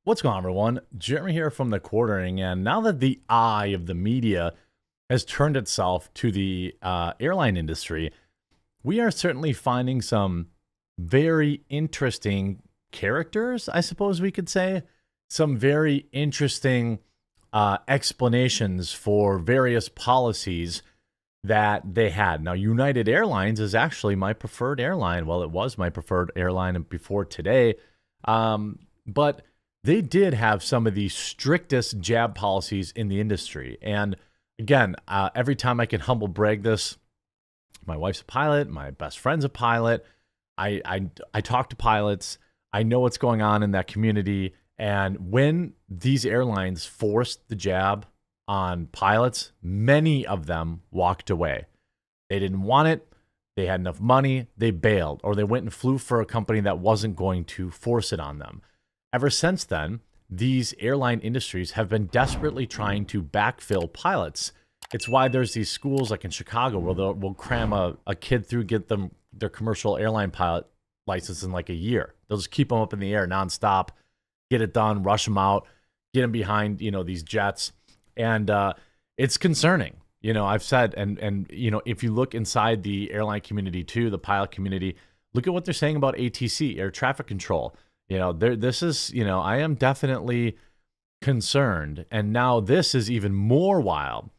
What's going on, everyone? Jeremy here from the Quartering, and now that the eye of the media has turned itself to the airline industry, we are certainly finding some very interesting characters, I suppose we could say, some very interesting explanations for various policies that they had. Now, United Airlines is actually my preferred airline. Well, it was my preferred airline before today, but they did have some of the strictest jab policies in the industry. And again, every time I can humble brag this, my wife's a pilot, my best friend's a pilot. I talk to pilots. I know what's going on in that community. And when these airlines forced the jab on pilots, many of them walked away. They didn't want it. They had enough money. They bailed, or they went and flew for a company that wasn't going to force it on them. Ever since then, these airline industries have been desperately trying to backfill pilots. It's why there's these schools like in Chicago where we'll cram a kid through, get them their commercial airline pilot license in like a year. They'll just keep them up in the air nonstop, get it done, rush them out, get them behind, these jets. And it's concerning. I've said, and if you look inside the airline community too, the pilot community, look at what they're saying about ATC, air traffic control. This is, I am definitely concerned. And now this is even more wild.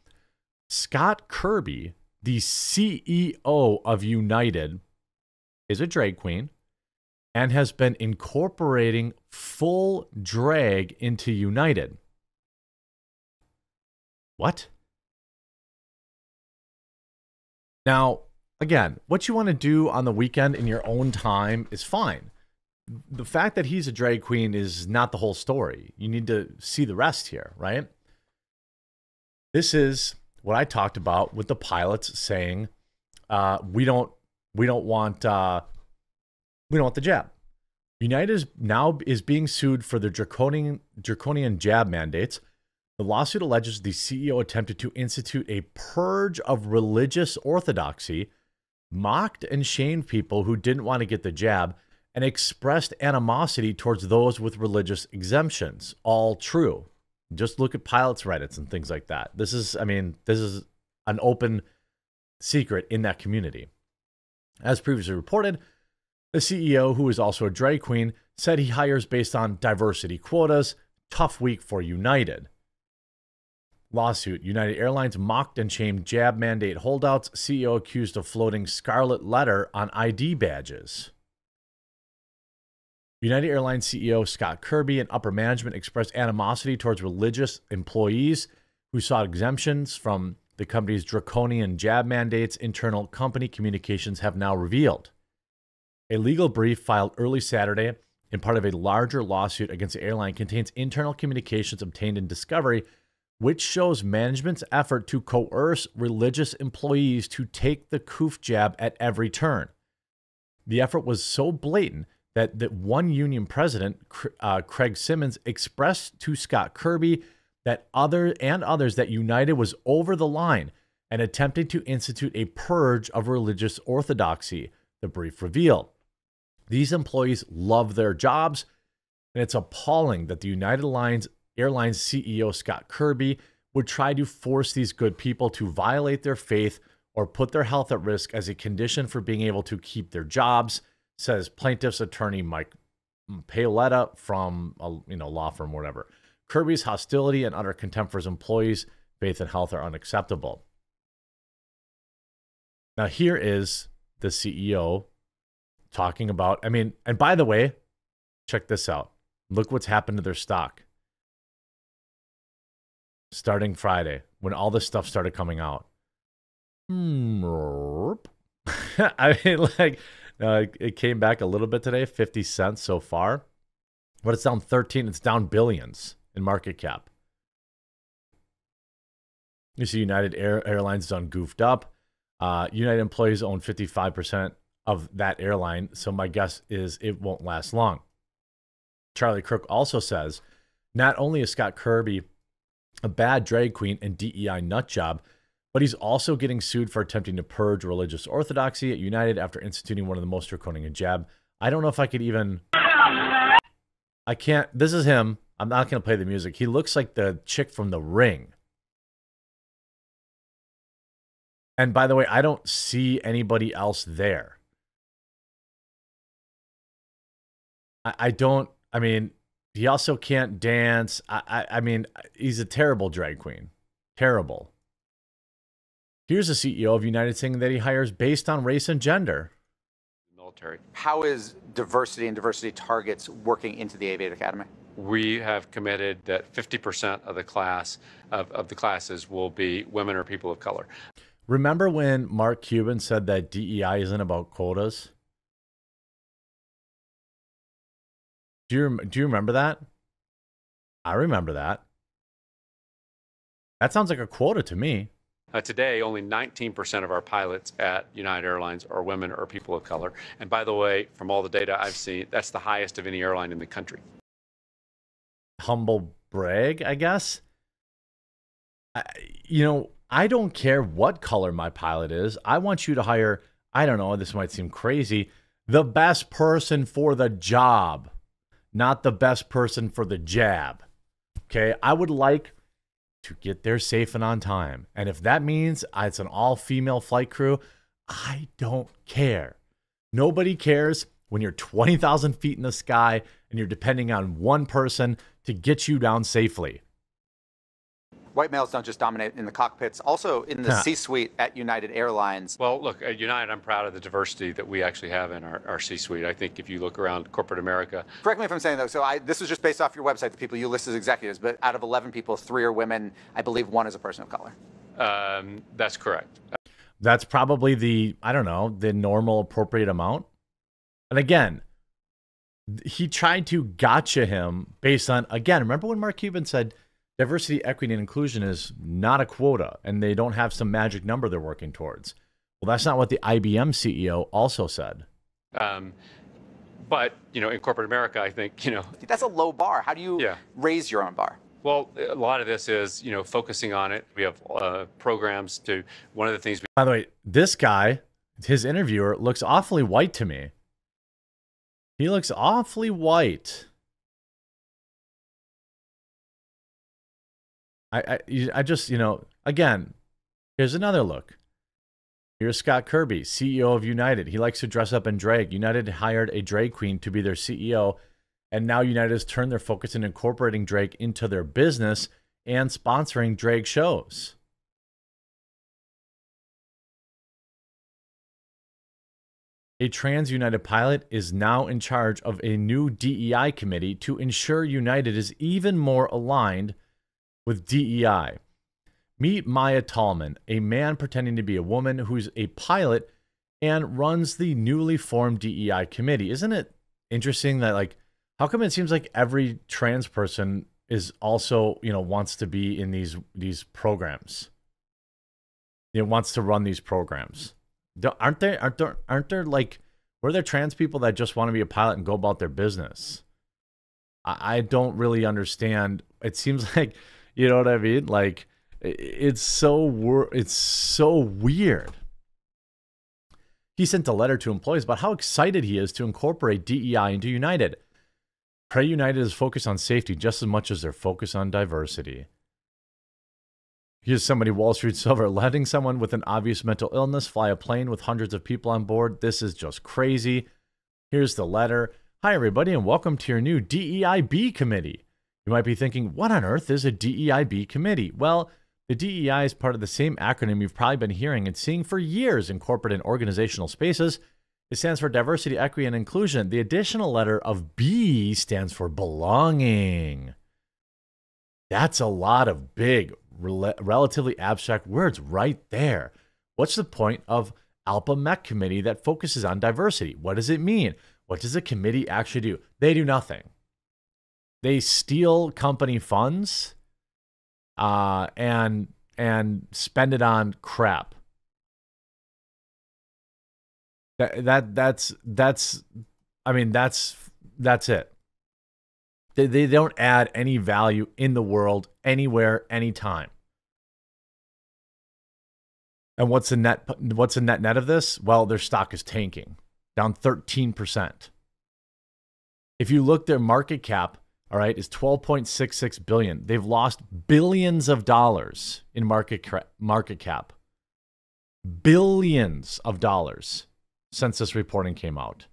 Scott Kirby, the CEO of United, is a drag queen and has been incorporating full drag into United. What? Now, again, what you want to do on the weekend in your own time is fine. The fact that he's a drag queen is not the whole story. You need to see the rest here, right? This is what I talked about with the pilots saying, we don't want the jab. United is being sued for the draconian jab mandates. The lawsuit alleges the CEO attempted to institute a purge of religious orthodoxy, mocked and shamed people who didn't want to get the jab, and expressed animosity towards those with religious exemptions. All true. Just look at pilots' Reddits and things like that. This is an open secret in that community. As previously reported, the CEO, who is also a drag queen, said he hires based on diversity quotas. Tough week for United. Lawsuit. United Airlines mocked and shamed jab mandate holdouts. CEO accused of floating scarlet letter on ID badges. United Airlines CEO Scott Kirby and upper management expressed animosity towards religious employees who sought exemptions from the company's draconian jab mandates, internal company communications have now revealed. A legal brief filed early Saturday in part of a larger lawsuit against the airline contains internal communications obtained in discovery, which shows management's effort to coerce religious employees to take the coof jab at every turn. The effort was so blatant that one union president, Craig Simmons, expressed to Scott Kirby that others that United was over the line and attempting to institute a purge of religious orthodoxy, the brief revealed. These employees love their jobs, and it's appalling that the United Airlines CEO Scott Kirby would try to force these good people to violate their faith or put their health at risk as a condition for being able to keep their jobs, says plaintiff's attorney Mike Paoletta from a law firm, whatever. Kirby's hostility and utter contempt for his employees' faith and health are unacceptable. Now here is the CEO talking about, and by the way, check this out. Look what's happened to their stock. Starting Friday, when all this stuff started coming out. It came back a little bit today, 50 cents so far, but it's down 13. It's down billions in market cap. You see United Airlines done goofed up. United employees own 55% of that airline, so my guess is it won't last long. Charlie Kirk also says, not only is Scott Kirby a bad drag queen and DEI nut job, but he's also getting sued for attempting to purge religious orthodoxy at United after instituting one of the most draconian jab. I don't know if I could even... I can't... This is him. I'm not going to play the music. He looks like the chick from The Ring. And by the way, I don't see anybody else there. I mean, he also can't dance. I mean, he's a terrible drag queen. Terrible. Here's a CEO of United saying that he hires based on race and gender. Military. How is diversity and diversity targets working into the Aviate Academy? We have committed that 50% of the class of the classes will be women or people of color. Remember when Mark Cuban said that DEI isn't about quotas? Do you remember that? I remember that. That sounds like a quota to me. Today, only 19% of our pilots at United Airlines are women or people of color. And by the way, from all the data I've seen, that's the highest of any airline in the country. Humble brag, I guess. I don't care what color my pilot is. I want you to hire, I don't know, this might seem crazy, the best person for the job, not the best person for the jab. Okay, I would like to get there safe and on time. And if that means it's an all-female flight crew, I don't care. Nobody cares when you're 20,000 feet in the sky and you're depending on one person to get you down safely. White males don't just dominate in the cockpits, also in the C-suite at United Airlines. Well, look, at United, I'm proud of the diversity that we actually have in our C-suite. I think if you look around corporate America. Correct me if I'm saying, though, so this was just based off your website, the people you list as executives, but out of 11 people, 3 are women. I believe 1 is a person of color. That's correct. That's probably the normal appropriate amount. And again, he tried to gotcha him based on, again, remember when Mark Cuban said, diversity, equity, and inclusion is not a quota, and they don't have some magic number they're working towards. Well, that's not what the IBM CEO also said. But, in corporate America, I think, That's a low bar. How do you raise your own bar? Well, a lot of this is, focusing on it. We have programs to, one of the things. By the way, this guy, his interviewer, looks awfully white to me. He looks awfully white. I just, again, here's another look. Here's Scott Kirby, CEO of United. He likes to dress up in drag. United hired a drag queen to be their CEO, and now United has turned their focus in incorporating drag into their business and sponsoring drag shows. A trans United pilot is now in charge of a new DEI committee to ensure United is even more aligned with DEI. Meet Maya Tallman, a man pretending to be a woman who's a pilot and runs the newly formed DEI committee. Isn't it interesting that, how come it seems like every trans person is also, wants to be in these programs? Wants to run these programs. Aren't there were there trans people that just want to be a pilot and go about their business? I don't really understand. It seems like, you know what I mean? It's so weird. He sent a letter to employees about how excited he is to incorporate DEI into United. Pray United is focused on safety just as much as they're focused on diversity. Here's somebody, Wall Street Silver, letting someone with an obvious mental illness fly a plane with hundreds of people on board. This is just crazy. Here's the letter. Hi, everybody, and welcome to your new DEIB committee. You might be thinking, what on earth is a DEIB committee? Well, the DEI is part of the same acronym you've probably been hearing and seeing for years in corporate and organizational spaces. It stands for diversity, equity, and inclusion. The additional letter of B stands for belonging. That's a lot of big, relatively abstract words right there. What's the point of Alpha Mech Committee that focuses on diversity? What does it mean? What does a committee actually do? They do nothing. They steal company funds and spend it on crap. That's it. They don't add any value in the world, anywhere, anytime. And what's the net of this? Well, their stock is tanking, down 13%. If you look, their market cap all right, is $12.66 billion. They've lost billions of dollars in market cap. Billions of dollars since this reporting came out.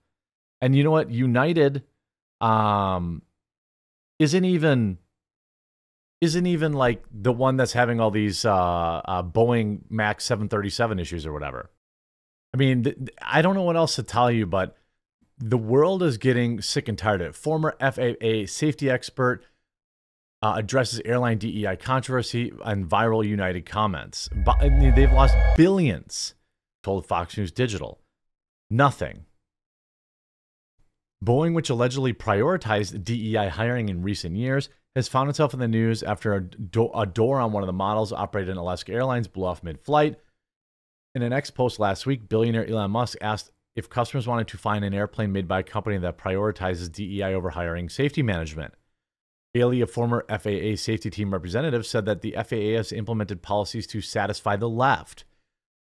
And you know what? United isn't even like the one that's having all these Boeing Max 737 issues or whatever. I mean, I don't know what else to tell you, but the world is getting sick and tired of it. Former FAA safety expert addresses airline DEI controversy and viral United comments. But they've lost billions, told Fox News Digital. Nothing. Boeing, which allegedly prioritized DEI hiring in recent years, has found itself in the news after a door on one of the models operated in Alaska Airlines blew off mid-flight. In an X post last week, billionaire Elon Musk asked if customers wanted to find an airplane made by a company that prioritizes DEI over hiring safety management. Bailey, a former FAA safety team representative, said that the FAA has implemented policies to satisfy the left.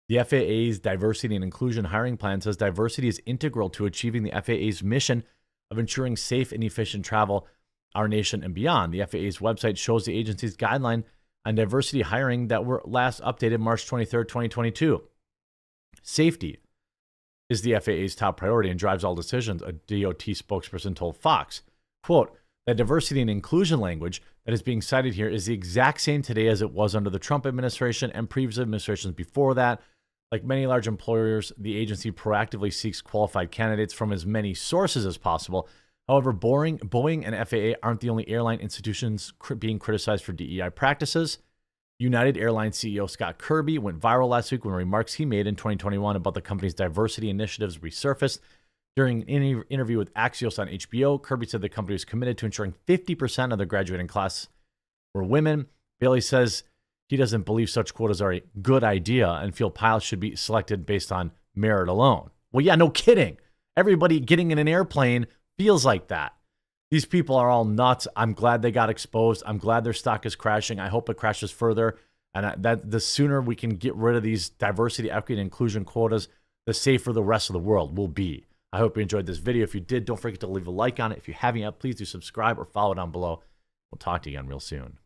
The FAA's diversity and inclusion hiring plan says diversity is integral to achieving the FAA's mission of ensuring safe and efficient travel our nation and beyond. The FAA's website shows the agency's guideline on diversity hiring that were last updated March 23rd, 2022. Safety is the FAA's top priority and drives all decisions, a DOT spokesperson told Fox. Quote, the diversity and inclusion language that is being cited here is the exact same today as it was under the Trump administration and previous administrations before that. Like many large employers, the agency proactively seeks qualified candidates from as many sources as possible. However, Boeing and FAA aren't the only airline institutions being criticized for DEI practices. United Airlines CEO Scott Kirby went viral last week when remarks he made in 2021 about the company's diversity initiatives resurfaced. During an interview with Axios on HBO, Kirby said the company was committed to ensuring 50% of the graduating class were women. Bailey says he doesn't believe such quotas are a good idea and feel pilots should be selected based on merit alone. Well, yeah, no kidding. Everybody getting in an airplane feels like that. These people are all nuts. I'm glad they got exposed. I'm glad their stock is crashing. I hope it crashes further. And that the sooner we can get rid of these diversity, equity, and inclusion quotas, the safer the rest of the world will be. I hope you enjoyed this video. If you did, don't forget to leave a like on it. If you haven't yet, please do subscribe or follow down below. We'll talk to you again real soon.